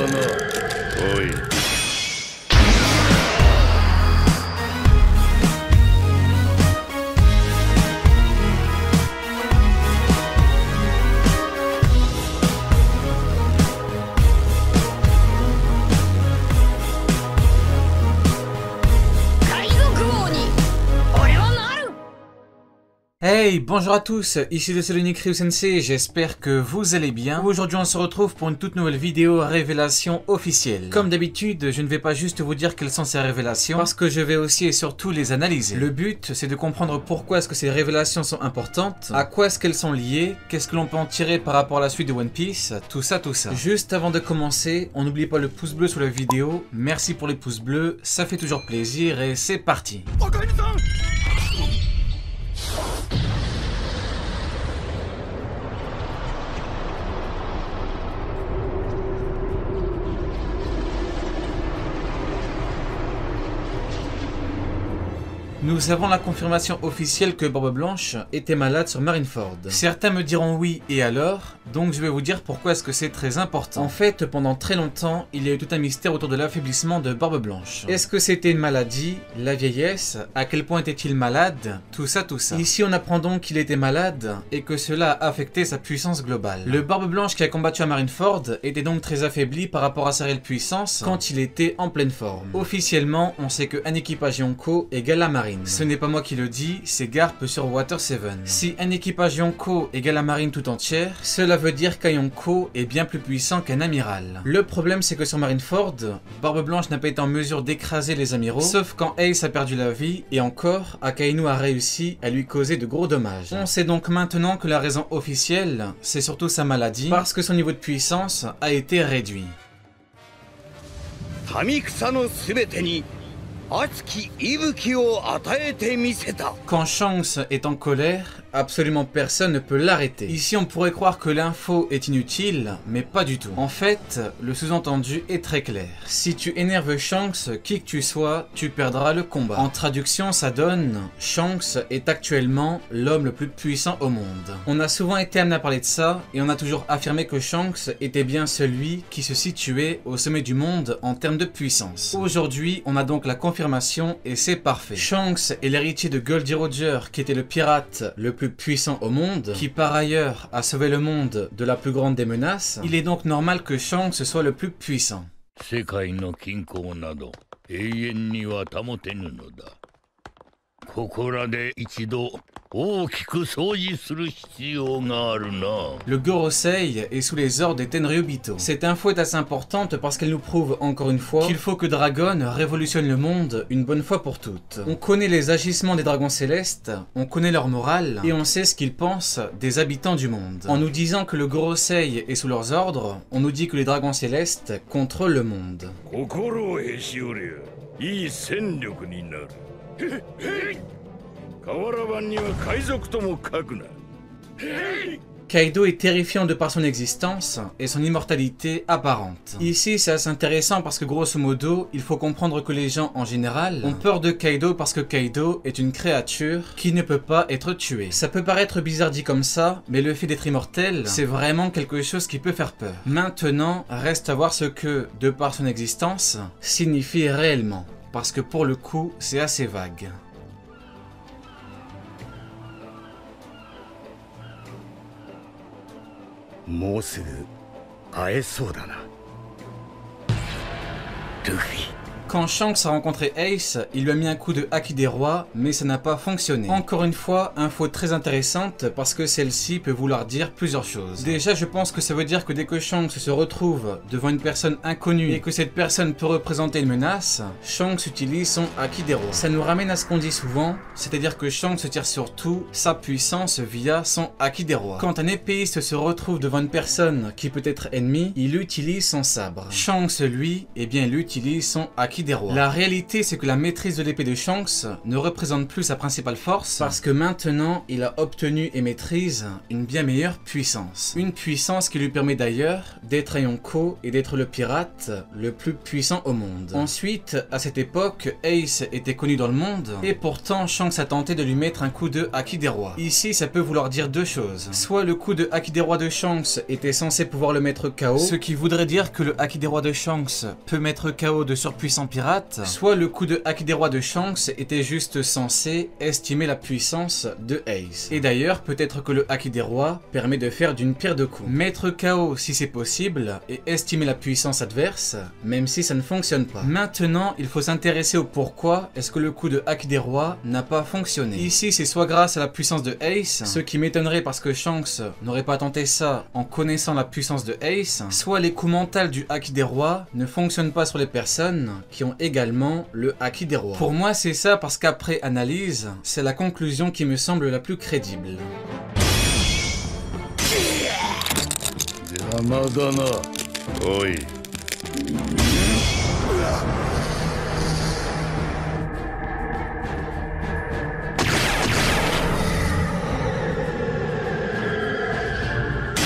な。おい。Hey, bonjour à tous, ici le Sonic Ryu Sensei, j'espère que vous allez bien. Aujourd'hui on se retrouve pour une toute nouvelle vidéo révélation officielle. Comme d'habitude, je ne vais pas juste vous dire quelles sont ces révélations, parce que je vais aussi et surtout les analyser. Le but, c'est de comprendre pourquoi est-ce que ces révélations sont importantes, à quoi est-ce qu'elles sont liées, qu'est-ce que l'on peut en tirer par rapport à la suite de One Piece, tout ça. Juste avant de commencer, on n'oublie pas le pouce bleu sous la vidéo, merci pour les pouces bleus, ça fait toujours plaisir et c'est parti. Nous avons la confirmation officielle que Barbe Blanche était malade sur Marineford. Certains me diront oui et alors, donc je vais vous dire pourquoi est-ce que c'est très important. En fait, pendant très longtemps, il y a eu tout un mystère autour de l'affaiblissement de Barbe Blanche. Est-ce que c'était une maladie, la vieillesse, à quel point était-il malade, tout ça. Ici on apprend donc qu'il était malade et que cela a affecté sa puissance globale. Le Barbe Blanche qui a combattu à Marineford était donc très affaibli par rapport à sa réelle puissance quand il était en pleine forme. Officiellement, on sait qu'un équipage Yonko égale la marine. Ce n'est pas moi qui le dis, c'est Garp sur Water 7. Si un équipage Yonko égale la marine tout entière, cela veut dire qu'un Yonko est bien plus puissant qu'un amiral. Le problème c'est que sur Marineford, Barbe Blanche n'a pas été en mesure d'écraser les amiraux, sauf quand Ace a perdu la vie, et encore, Akainu a réussi à lui causer de gros dommages. On sait donc maintenant que la raison officielle, c'est surtout sa maladie, parce que son niveau de puissance a été réduit. Quand Shanks est en colère, absolument personne ne peut l'arrêter. Ici on pourrait croire que l'info est inutile, mais pas du tout. En fait, le sous-entendu est très clair. Si tu énerves Shanks, qui que tu sois, tu perdras le combat. En traduction, ça donne Shanks est actuellement l'homme le plus puissant au monde. On a souvent été amené à parler de ça, et on a toujours affirmé que Shanks était bien celui qui se situait au sommet du monde en termes de puissance. Aujourd'hui, on a donc la confirmation et c'est parfait. Shanks est l'héritier de Goldie Roger qui était le pirate le plus puissant au monde, qui par ailleurs a sauvé le monde de la plus grande des menaces. Il est donc normal que Shanks soit le plus puissant. Le Gorosei est sous les ordres des Tenryubito. Cette info est assez importante parce qu'elle nous prouve encore une fois qu'il faut que Dragon révolutionne le monde une bonne fois pour toutes. On connaît les agissements des dragons célestes, on connaît leur morale et on sait ce qu'ils pensent des habitants du monde. En nous disant que le Gorosei est sous leurs ordres, on nous dit que les dragons célestes contrôlent le monde. Kaido est terrifiant de par son existence et son immortalité apparente. Ici c'est assez intéressant parce que grosso modo, il faut comprendre que les gens en général ont peur de Kaido parce que Kaido est une créature qui ne peut pas être tuée. Ça peut paraître bizarre dit comme ça, mais le fait d'être immortel, c'est vraiment quelque chose qui peut faire peur. Maintenant, reste à voir ce que, de par son existence, signifie réellement. Parce que pour le coup, c'est assez vague. Quand Shanks a rencontré Ace, il lui a mis un coup de Haki des Rois, mais ça n'a pas fonctionné. Encore une fois, info très intéressante parce que celle-ci peut vouloir dire plusieurs choses. Déjà, je pense que ça veut dire que dès que Shanks se retrouve devant une personne inconnue et que cette personne peut représenter une menace, Shanks utilise son Haki des Rois. Ça nous ramène à ce qu'on dit souvent, c'est-à-dire que Shanks tire surtout sa puissance via son Haki des Rois. Quand un épéiste se retrouve devant une personne qui peut être ennemie, il utilise son sabre. Shanks, lui, eh bien, il utilise son Haki haki des rois. La réalité, c'est que la maîtrise de l'épée de Shanks ne représente plus sa principale force, parce que maintenant, il a obtenu et maîtrise une bien meilleure puissance. Une puissance qui lui permet d'ailleurs d'être un Yonko et d'être le pirate le plus puissant au monde. Ensuite, à cette époque, Ace était connu dans le monde, et pourtant Shanks a tenté de lui mettre un coup de haki des rois. Ici, ça peut vouloir dire deux choses. Soit le coup de haki des rois de Shanks était censé pouvoir le mettre KO, ce qui voudrait dire que le haki des rois de Shanks peut mettre KO de surpuissants pirates, soit le coup de haki des rois de Shanks était juste censé estimer la puissance de Ace. Et d'ailleurs, peut-être que le haki des rois permet de faire d'une pierre deux coups. Mettre KO si c'est possible, et estimer la puissance adverse, même si ça ne fonctionne pas. Maintenant, il faut s'intéresser au pourquoi est-ce que le coup de haki des rois n'a pas fonctionné. Ici, c'est soit grâce à la puissance de Ace, ce qui m'étonnerait parce que Shanks n'aurait pas tenté ça en connaissant la puissance de Ace, soit les coups mentaux du haki des rois ne fonctionnent pas sur les personnes qui ont également le haki des rois. Pour moi, c'est ça parce qu'après analyse, c'est la conclusion qui me semble la plus crédible. Oi.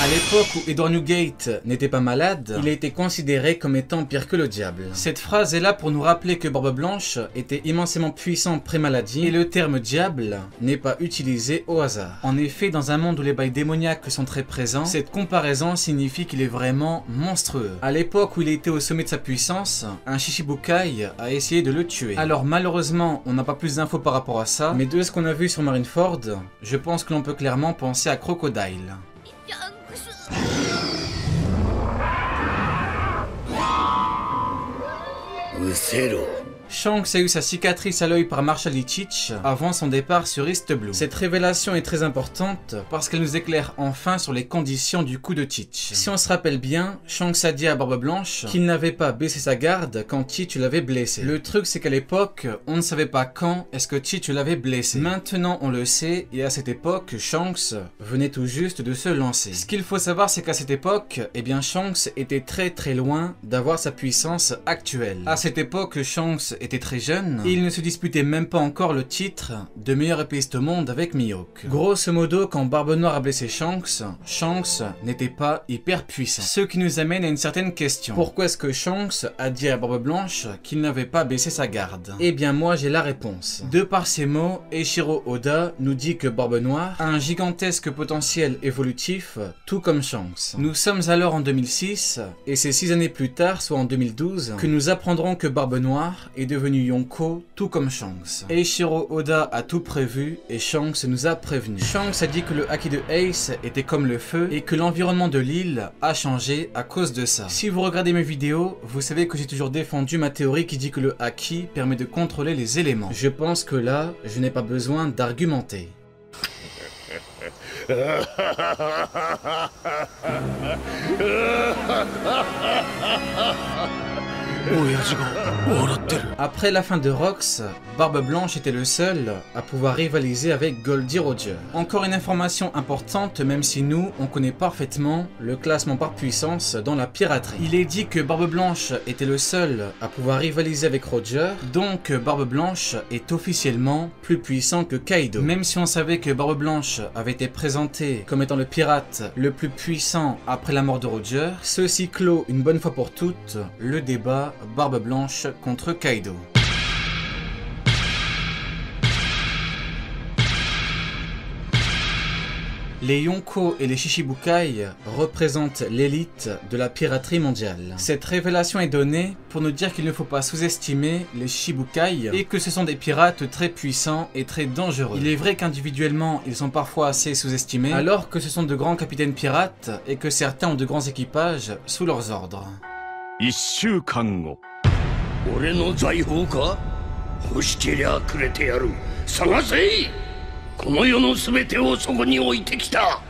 À l'époque où Edward Newgate n'était pas malade, il a été considéré comme étant pire que le diable. Cette phrase est là pour nous rappeler que Barbe Blanche était immensément puissant pré-maladie et le terme diable n'est pas utilisé au hasard. En effet, dans un monde où les bails démoniaques sont très présents, cette comparaison signifie qu'il est vraiment monstrueux. À l'époque où il était au sommet de sa puissance, un Shichibukai a essayé de le tuer. Alors malheureusement, on n'a pas plus d'infos par rapport à ça, mais de ce qu'on a vu sur Marineford, je pense que l'on peut clairement penser à Crocodile. Shanks a eu sa cicatrice à l'œil par Marshall Leach avant son départ sur East Blue. Cette révélation est très importante parce qu'elle nous éclaire enfin sur les conditions du coup de Teach. Si on se rappelle bien, Shanks a dit à Barbe Blanche qu'il n'avait pas baissé sa garde quand Teach l'avait blessé. Le truc c'est qu'à l'époque, on ne savait pas quand est-ce que Teach l'avait blessé. Maintenant on le sait et à cette époque, Shanks venait tout juste de se lancer. Ce qu'il faut savoir c'est qu'à cette époque, eh bien Shanks était très loin d'avoir sa puissance actuelle. À cette époque, Shanks était très jeune et il ne se disputait même pas encore le titre de meilleur épéiste au monde avec Mihawk. Grosso modo, quand Barbe Noire a blessé Shanks, Shanks n'était pas hyper puissant. Ce qui nous amène à une certaine question. Pourquoi est-ce que Shanks a dit à Barbe Blanche qu'il n'avait pas baissé sa garde? Eh bien moi j'ai la réponse. De par ces mots, Eiichiro Oda nous dit que Barbe Noire a un gigantesque potentiel évolutif, tout comme Shanks. Nous sommes alors en 2006 et c'est 6 années plus tard, soit en 2012, que nous apprendrons que Barbe Noire est devenu Yonko, tout comme Shanks. Eiichiro Oda a tout prévu et Shanks nous a prévenu. Shanks a dit que le haki de Ace était comme le feu et que l'environnement de l'île a changé à cause de ça. Si vous regardez mes vidéos, vous savez que j'ai toujours défendu ma théorie qui dit que le haki permet de contrôler les éléments. Je pense que là, je n'ai pas besoin d'argumenter. Après la fin de Rox, Barbe Blanche était le seul à pouvoir rivaliser avec Goldie Roger. Encore une information importante, même si nous, on connaît parfaitement le classement par puissance dans la piraterie. Il est dit que Barbe Blanche était le seul à pouvoir rivaliser avec Roger, donc Barbe Blanche est officiellement plus puissant que Kaido. Même si on savait que Barbe Blanche avait été présenté comme étant le pirate le plus puissant après la mort de Roger, ceci clôt une bonne fois pour toutes le débat Barbe Blanche contre Kaido. Les Yonko et les Shichibukai représentent l'élite de la piraterie mondiale. Cette révélation est donnée pour nous dire qu'il ne faut pas sous-estimer les Shichibukai et que ce sont des pirates très puissants et très dangereux. Il est vrai qu'individuellement, ils sont parfois assez sous-estimés, alors que ce sont de grands capitaines pirates et que certains ont de grands équipages sous leurs ordres. 1週間後 俺の財宝か？欲しけりゃくれてやる。探せ！この世の全てをそこに置いてきた。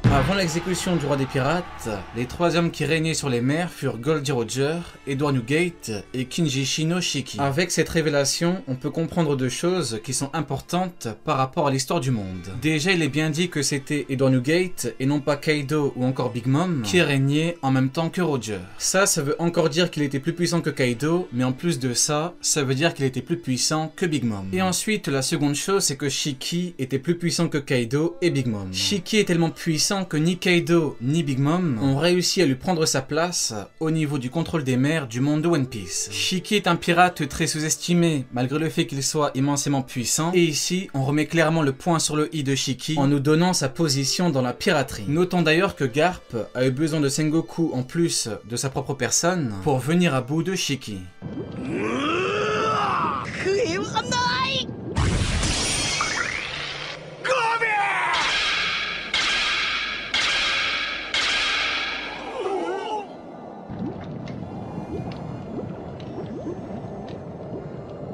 Avant l'exécution du roi des pirates, les 3 hommes qui régnaient sur les mers furent Goldie Roger, Edward Newgate et Kinji no Shiki. Avec cette révélation, on peut comprendre 2 choses qui sont importantes par rapport à l'histoire du monde. Déjà, il est bien dit que c'était Edward Newgate et non pas Kaido ou encore Big Mom qui régnaient en même temps que Roger. Ça veut encore dire qu'il était plus puissant que Kaido, mais en plus de ça, ça veut dire qu'il était plus puissant que Big Mom. Et ensuite, la seconde chose, c'est que Shiki était plus puissant que Kaido et Big Mom. Shiki est tellement puissant que ni Kaido ni Big Mom ont réussi à lui prendre sa place au niveau du contrôle des mers du monde de One Piece. Shiki est un pirate très sous-estimé malgré le fait qu'il soit immensément puissant, et ici on remet clairement le point sur le i de Shiki en nous donnant sa position dans la piraterie. Notons d'ailleurs que Garp a eu besoin de Sengoku en plus de sa propre personne pour venir à bout de Shiki.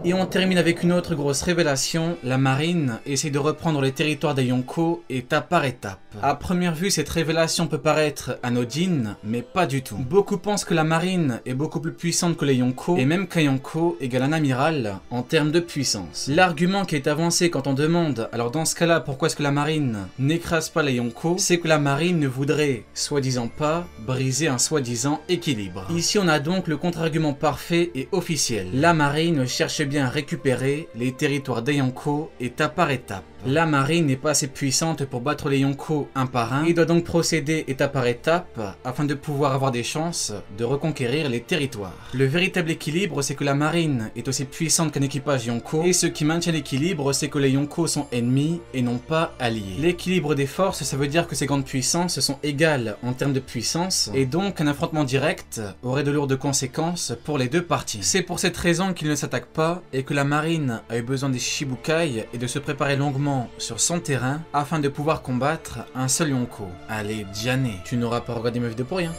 Et on termine avec une autre grosse révélation, la marine essaie de reprendre les territoires des Yonko étape par étape. À première vue, cette révélation peut paraître anodine, mais pas du tout. Beaucoup pensent que la marine est beaucoup plus puissante que les Yonko, et même qu'un Yonko égale un amiral en termes de puissance. L'argument qui est avancé quand on demande, alors dans ce cas-là, pourquoi est-ce que la marine n'écrase pas les Yonko, c'est que la marine ne voudrait, soi-disant pas, briser un soi-disant équilibre. Ici, on a donc le contre-argument parfait et officiel. La marine cherche bien à récupérer les territoires des Yonko étape par étape. La marine n'est pas assez puissante pour battre les Yonko un par un et doit donc procéder étape par étape afin de pouvoir avoir des chances de reconquérir les territoires. Le véritable équilibre, c'est que la marine est aussi puissante qu'un équipage Yonko, et ce qui maintient l'équilibre, c'est que les Yonko sont ennemis et non pas alliés. L'équilibre des forces, ça veut dire que ces grandes puissances sont égales en termes de puissance, et donc un affrontement direct aurait de lourdes conséquences pour les 2 parties. C'est pour cette raison qu'ils ne s'attaquent pas et que la marine a eu besoin des Shichibukai et de se préparer longuement sur son terrain afin de pouvoir combattre un seul Yonko. Allez, Diane, tu n'auras pas regardé ma vidéo pour rien.